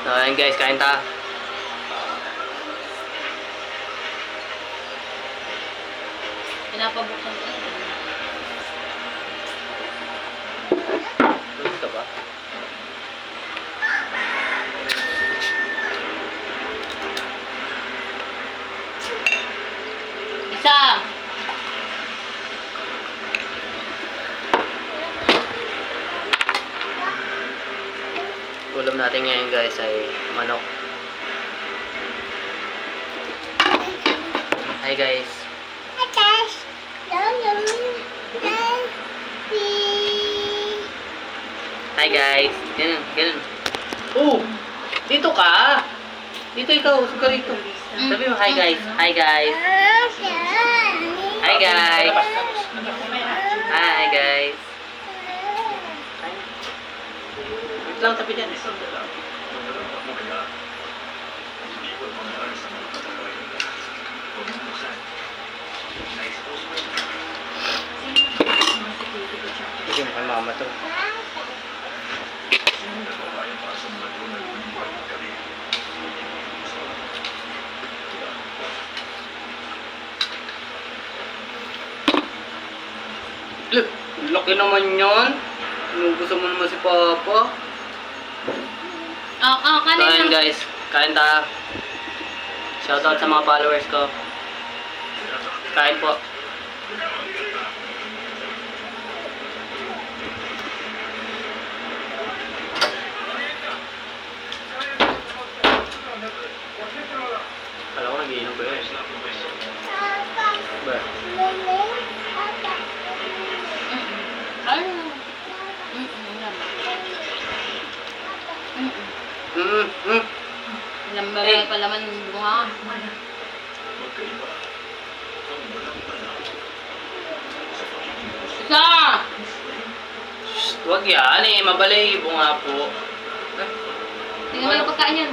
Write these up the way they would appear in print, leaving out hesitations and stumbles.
So, ayan guys, kain ta. Pinapabuksan ko. Gusto ka ba? Isa! Ulam natin ngayon guys ay manok. Hi guys. Hi guys. Ganun, ganun. Oh! Dito ka! Dito ikaw, usog ka rito. Sabi mo, hi guys. Hi guys. Hi guys. Hi guys. Wait lang, sabi dyan. Sige, mukhang mama to. Look, laki naman yan. Inugusan mo naman si Papa. Kanin So, ayan na. guys, kain ta. Shoutout sa mga followers ko. Kain po. Kala ko nag-iinom ba yun? Ba? Ano? Lambaray pa laman yung bunga. Isa! Shh, wag yan eh. Mabalayibo nga po. Tingnan mo yung pagkain yan.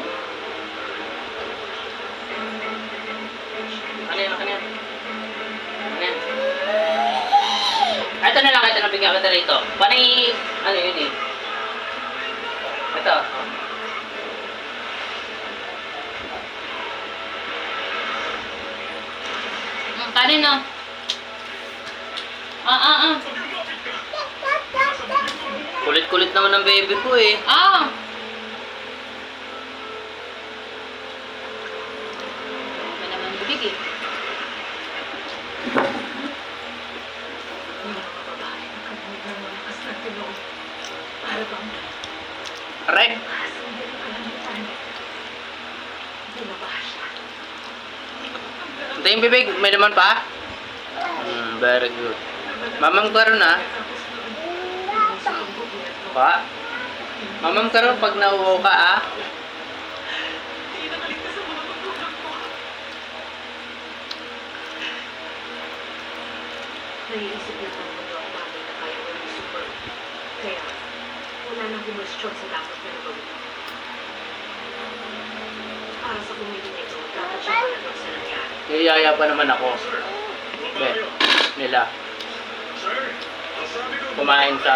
Ano yan? Ano yan? Ano yan? Ito na lang. Ito na bigyan kita rito. Panay, ano yun eh. Ito. Kanin na. Kulit-kulit naman ng baby ko eh. Ano naman bibig eh. Rek! Ito yung bibig. May naman pa? Very good. Mamam ka ron ah. Pa? Mamam ka ron pag nauuhaw ka ah. Naiisip niya pang mga bagay na kaya ko ng super. Kaya, wala nang humusyon sa dapat na nagawin. Para sa kumili nito, dapat siya panagot sa nangyari. Iyaya pa naman ako. Be, nila. Kumain sa...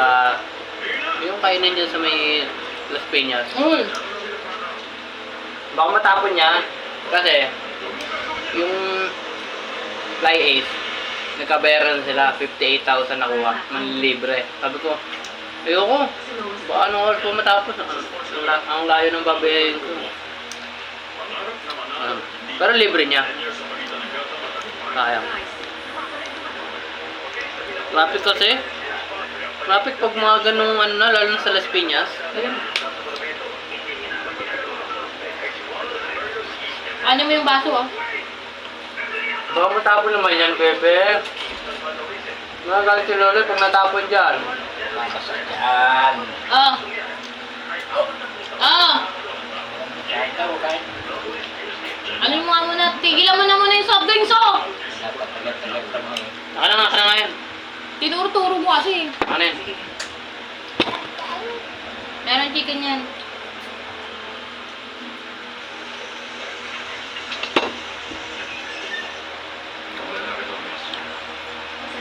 Yung kainan dyan sa may Las Piñas. Baka matapon niya. Kasi, yung Fly Ace, nagkabayaran sila, 58,000 nakuha, manlibre. Sabi ko, ayoko, baka anong oras po matapos, ang layo ng babayayin ko. Pero libre niya. Sayang. Traffic kasi. Traffic pag mga ganung ano na, lalo na sa Las Piñas. Ayun. Ano mo yung baso oh? Baka matapon naman yan, Pepe. Nagalit si Lolo pag natapon dyan. Masasadyan. Ano yung mga muna? Tigilan mo na muna yung soft drinks oh! Napatagal-tagal pa mo eh. Naka na nga yan. Tinuro-turo mo kasi. Ano yan? Meron chicken yan.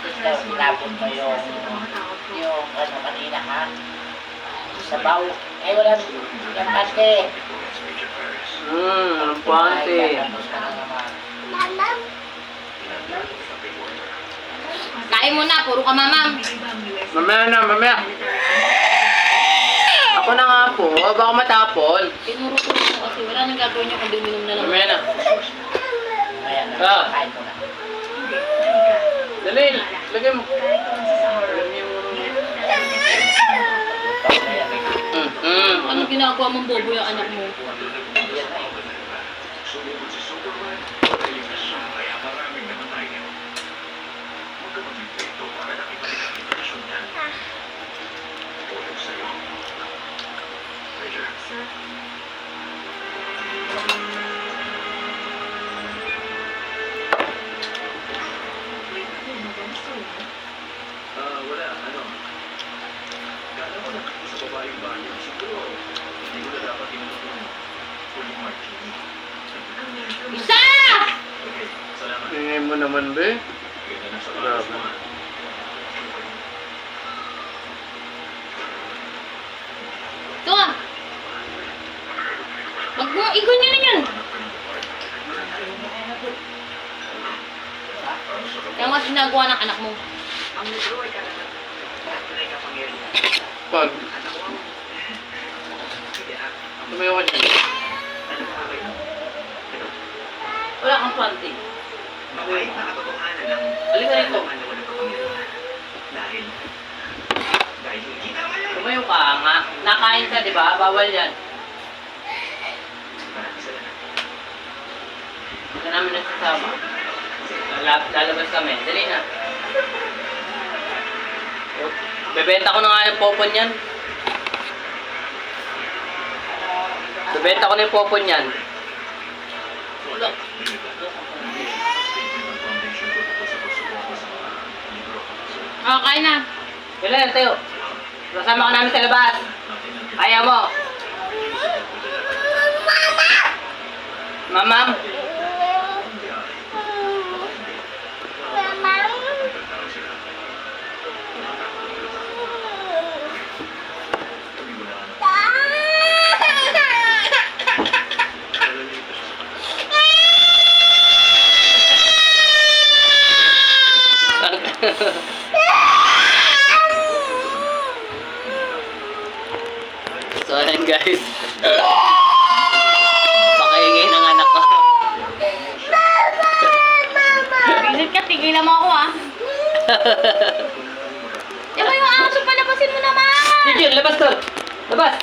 Ikaw, tinapon mo yung ano kanina ha? Sabaw. Eh, wala yung pante. Anong pante? Tapos ka na naman. Kain mo na, puro ka mamam. Mamaya na, mamaya. Ako na nga po, baka matapon. Tinuro-turo mo kasi wala nang gagawin niya kundi uminom na lang. Mamaya na. Ayan, Ah. kain mo na. Dali, lagay mo. Kahit naman sa Sahara, Lagay mo. Tapos na yan. Anong ginagawa mong bobo yung anak mo? Yan na eh. sir. Ay, madam, sorry. Wala, ano. Kala ko na sa babaeng banyo. Siguro, hindi ko na dapat inutunan. Full martini. Ang medyo Isa! Okay, salamat. Ingay mo naman, be. Ganda na sa Grabe. mo. Ito ah. Wag mo, igon nyo na yan. Kaya nga ginagawa ng anak mo. ang medyo ay karanasan. Pag. Tumayo ka dyan. Wala kang panty. Mabait na katotohanan ng Halika rito. ano ng kapangyarihan. Dahil hindi naman yan. Tumayo ka nga. Nakain ka, di ba? Bawal yan. Maraming salamat. Hindi ka namin nagsasama. Lalabas kami. Dali na. Bebenta ko na nga yung popon yan. Bebenta ko na yung popon yan. Ah, kain na. Kailan tayo? Kasama ka namin sa labas. Ayaw mo. Mamam. So, ayan guys. Pakaingay ng anak ko. Bisit ka, tigilan mo ako ah. Diba yung aso, palabasin mo naman! Gigi, labas ko. Labas.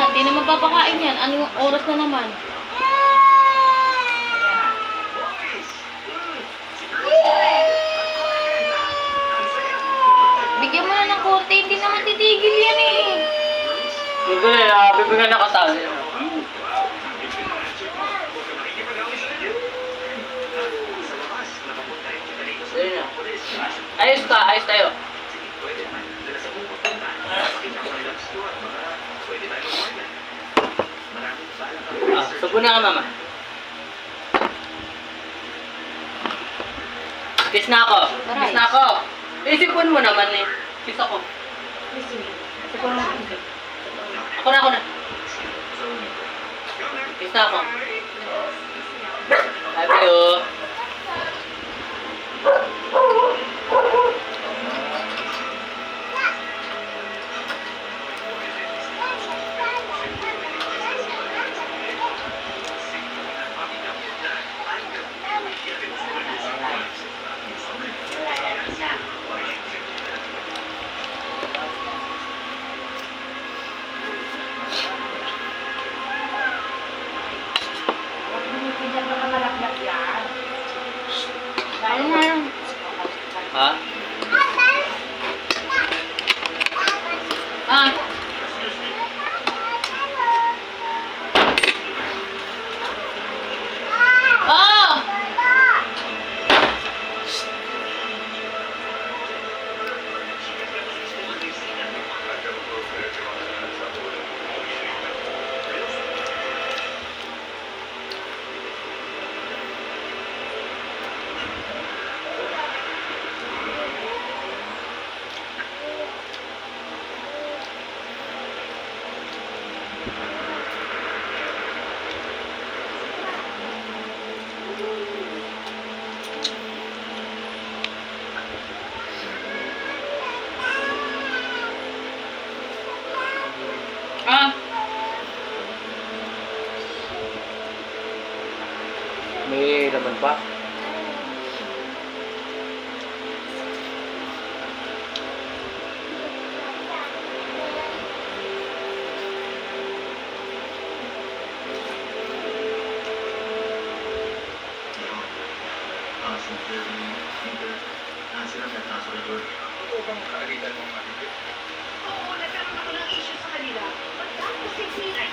Hindi naman papakain yan. Anong oras na naman? Bigyan mo na ng konti, hindi naman titigil yan eh. Hindi, bibigyan na kasali. Dali na. Ayos ka, ayos tayo. Subo na ka, mama. Kiss na ako. Kiss na ako. Isipon mo naman eh. Kiss ako. Listening. Isipon mo. Ako na, ako na. Kiss na ako. Love you. Ano nga yun? Ha? Ah, May laman pa. Sila may kaso rin doon. Ito bang kaalitan mo matigil? Oo, nagkaroon ako ng issue sa kanila. Pagkatapos si Tina,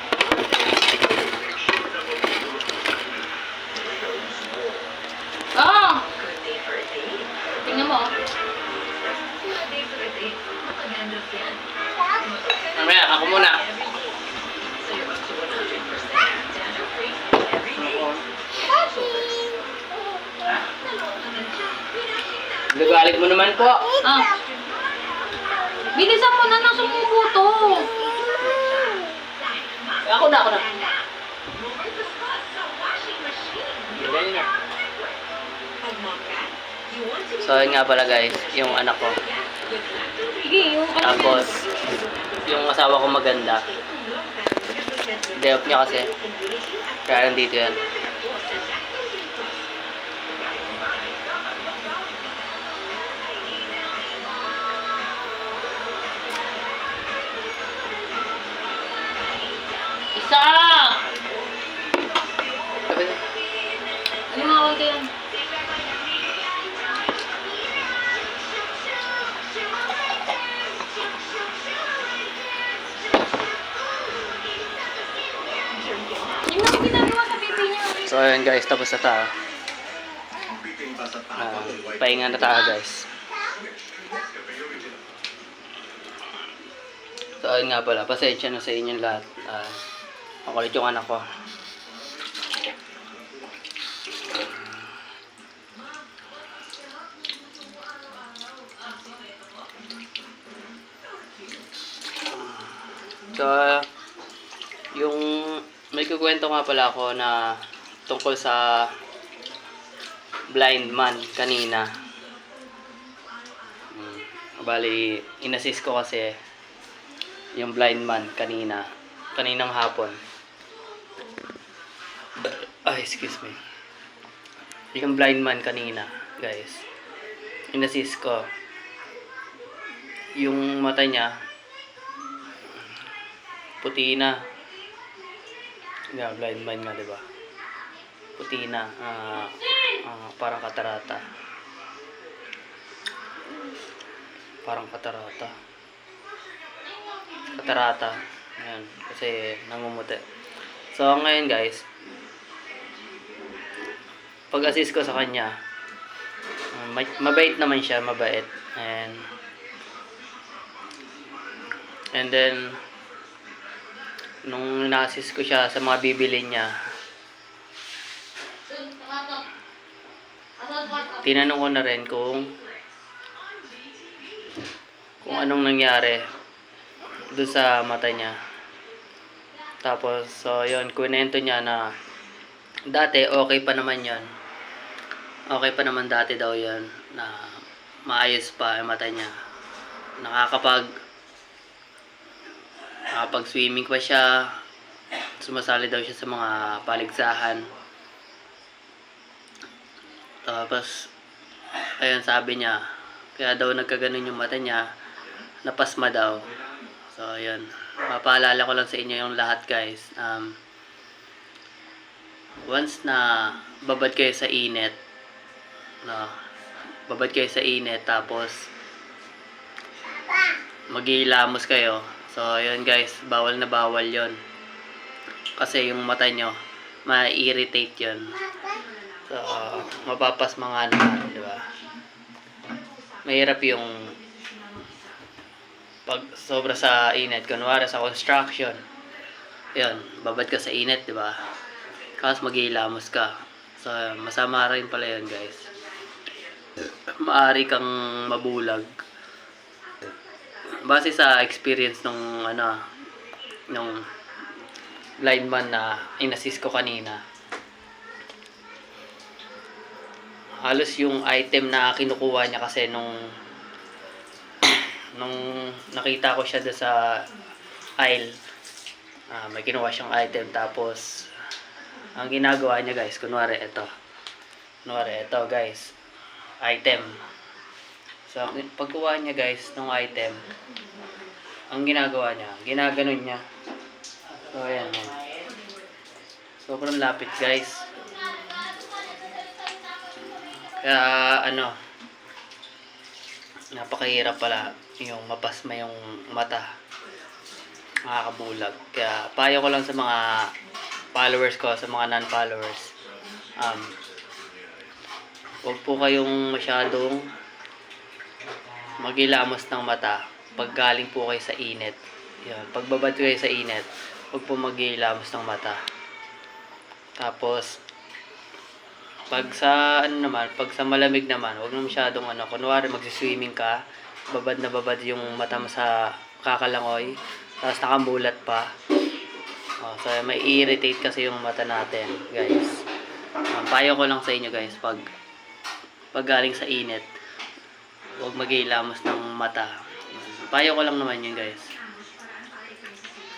ah, good day for a date. tingnan mo. Good day for a date. Makagandang yan. Mamaya, ako muna. So you're up to 100% dandruff-free every day. Nagalit mo naman po. Ah. Bilisan mo na nang sumubo to. Ako na. Pag mom ka, you want to So, yun nga pala guys, yung anak ko. Sige, yung ano Tapos, yung asawa ko maganda. Day off niya kasi. Kaya nandito yan. Isa! Ano mga konti yan? Yung mga ginagawa sa pipi niya. So, yun guys, tapos na tayo. Pahinga na tayo guys. So, ayun nga pala, pasensya na sa inyong lahat. Makulit yung anak ko. So, yung may kukwento nga pala ako na tungkol sa blind man kanina. Bali, inassist ko kasi yung blind man kaninang hapon. Ay, excuse me. Yung blind man kanina, guys. Inassist ko. Yung mata niya puti na. Yeah, blind man nga, 'di ba? Puti na, parang katarata. Parang katarata. Ayan, kasi namumuti. So, ngayon guys, pag-assist ko sa kanya, mabait naman siya, mabait. And then, nung na-assist ko siya sa mga bibili niya, tinanong ko na rin kung anong nangyari doon sa mata niya. Tapos, so yun, kunento niya na dati okay pa naman yun. Okay pa naman dati daw yun, na maayos pa yung mata niya. Nakakapag-swimming pa siya. Sumasali daw siya sa mga paligsahan. Tapos, ayun, sabi niya, kaya daw nagkaganon yung mata niya, napasma daw. So, ayun. Papaalala ko lang sa inyo yung lahat, guys. Once na babad kayo sa init, tapos maghihilamos kayo. So, ayun guys, bawal na bawal yon. Kasi yung mata nyo, ma-irritate yun. So, mapapasma nga naman, di ba? Mahirap yung pag sobra sa init. Kunwari sa construction, yun, babad ka sa init, di ba? Tapos maghihilamos ka. So, masama rin pala yun, guys. Maari kang mabulag. Base sa experience nung lineman na inassist ko kanina. Halos yung item na kinukuha niya kasi nung nakita ko siya doon sa aisle, may kinuha siyang item. Tapos ang ginagawa niya guys, kunwari ito guys, item. So pagkuha niya guys ng item, ang ginagawa niya, ginaganon niya. So ayan, sobrang lapit guys. Kaya napakahirap pala yung mapasma yung mata, makakabulag. Kaya payo ko lang sa mga followers ko, sa mga non-followers, huwag po kayong masyadong maghilamos ng mata pag galing po kayo sa init. Yan, pagbabad kayo sa init, huwag po maghilamos ng mata. Tapos pag sa malamig naman, huwag na masyadong kunwari magsiswimming ka, babad na babad yung mata mo sa kakalangoy, tapos nakamulat pa. So may irritate kasi yung mata natin, guys. Payo ko lang sa inyo guys, pag galing sa init, huwag maghilamos ng mata. Payo ko lang naman yun guys.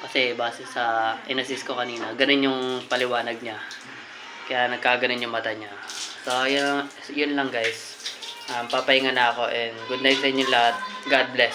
Kasi base sa inassist ko kanina, ganun yung paliwanag niya. Kaya nagkaganon yung mata niya. So, yun lang guys. Papahinga na ako and good night sa inyo lahat. God bless.